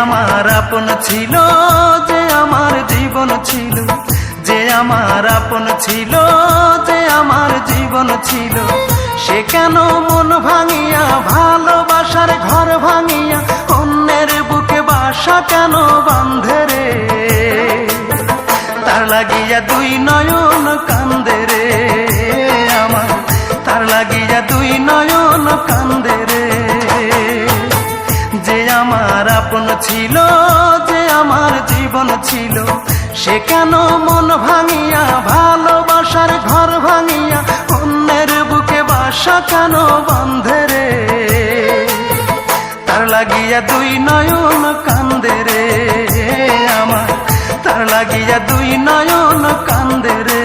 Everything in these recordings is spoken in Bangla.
আমার আপন ছিল, যে আমার জীবন ছিল, যে আমার আপন ছিল, যে আমার জীবন ছিল, সে কেন মন ভাঙিয়া ভালোবাসার ঘর ভাঙিয়া অন্যের বুকে বাসা কেন বাঁধে রে? তার লাগিয়া দুই নয়ন কান্দে রে আমার, তার লাগিয়া দুই নয়ন কান্দে রে। যে আমার আপন ছিল, যে আমার জীবন ছিল, সে কেন মন ভাঙিয়া ভালোবাসার ঘর ভাঙিয়া অন্যের বুকে বাসা কেন বাঁধে রে? তার লাগিয়া দুই নয়ন কান্দে রে আমার, তার লাগিয়া দুই নয়ন কান্দে রে।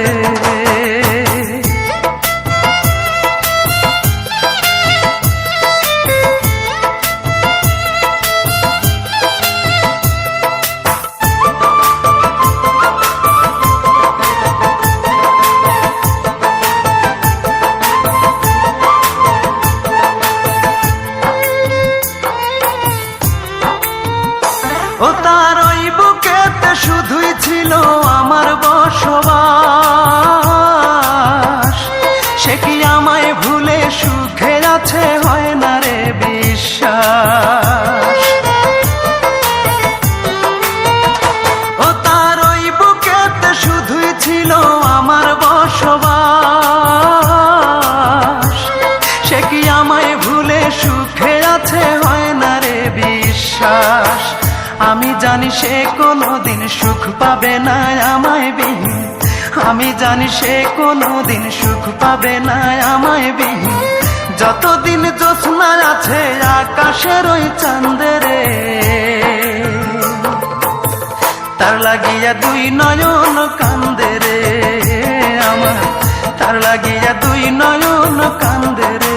ও তার ওই বুকেতে শুধুই ছিল আমার বসবাস, সে কি আমায় ভুলে সুখে আছে হয় না রে বিশ্বাস। ও তার ওই বুকেতে শুধুই ছিল আমার বসবাস, সে কি আমায় ভুলে সুখে আছে হয় না রে বিশ্বাস। আমি জানি সে কোনোদিন সুখ পাবে না আমায় বিহীন, আমি জানি সে কোনোদিন সুখ পাবে না আমায় বিহীন। যতদিন জ্যোৎস্না আছে আকাশের ওই চাঁদে রে, তার লাগিয়া দুই নয়ন কান্দে রে আমার, তার লাগিয়া দুই নয়ন কান্দে রে।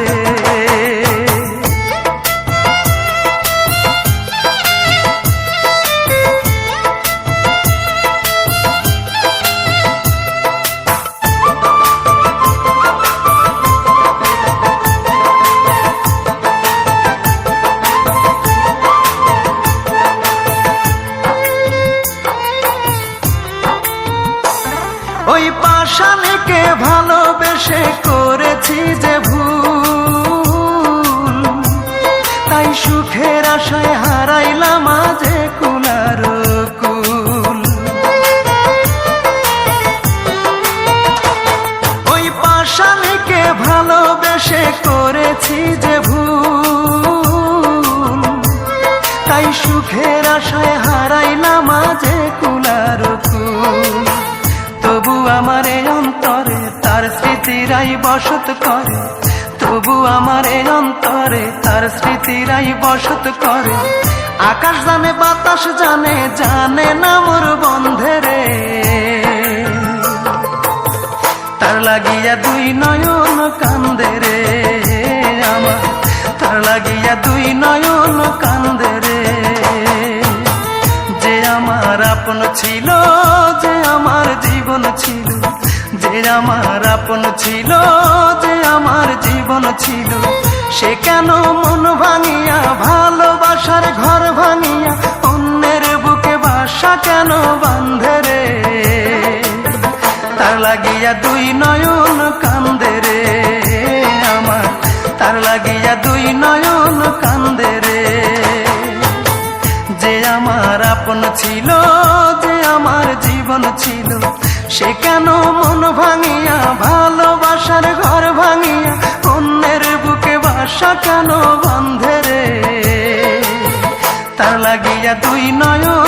ওই পাষাণীকে ভালোবেসে করেছি যে ভুল, তাই সুখের আশায় হারাইলাম আজে কুলার কুল। ওই পাষাণীকে ভালোবেসে করেছি যে ভুল, তাই সুখের আশায় হারাইলাম আজে কুলার কুল। তবু আমার অন্তরে তার স্মৃতিরাই বসত করে, তবু আমার অন্তরে তার স্মৃতিরাই বসত করে। আকাশ জানে বাতাস জানে, জানে না মোর বন্ধে রে। তার লাগিয়া দুই নয়ন কান্দে রে আমার, তার লাগিয়া দুই নয়ন কান্দে রে। যে আমার আপন ছিল, যে আমার জীবন ছিল, যে আমার আপন ছিল, যে আমার জীবন ছিল, সে কেন মন ভাঙিয়া ভালোবাসার ঘর ভাঙিয়া অন্যের বুকে বাসা কেন বাঁধে রে? তার লাগিয়া দুই নয়ন কান্দে রে আমার, তার লাগিয়া দুই নয়ন কান্দে রে। যে আমার আপন ছিল, যে আমার জীবন ছিল, সে কেন মন ভাঙিয়া ভালোবাসার ঘর ভাঙিয়া অন্যের বুকে বাসা কেন বাঁধে রে? তার লাগিয়া দুই নয়ন